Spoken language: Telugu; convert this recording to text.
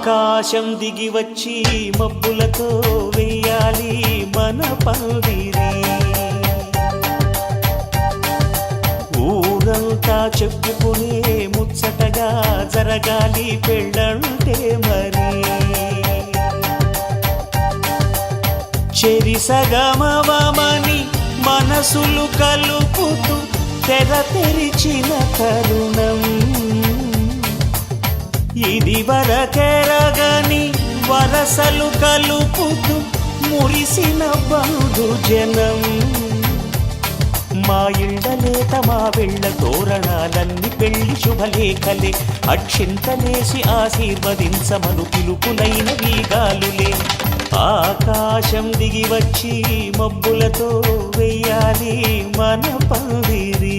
ఆకాశం దిగి వచ్చి మబ్బులతో వెయ్యాలి మన పందిరి. ఊరంతా చెప్పుకునే ముచ్చటగా జరగాలి పెళ్ళంటే మరి. చెరిసగమవమని మనసులు కలుపుతూ తెర తెరిచిన తరుణం, ఇది వరకెరగని వరసలు కలుపుతూ మురిసిన బంధుజనం. మా ఇళ్ళలేత మా వెళ్ళ తోరణాలన్నీ పెళ్లి శుభలేఖలే, అక్షింతలేసి ఆశీర్వదించమను పిలుపులైన వీగాలులే. ఆకాశం దిగి వచ్చి మబ్బులతో వెయ్యాలి మన పందిరి.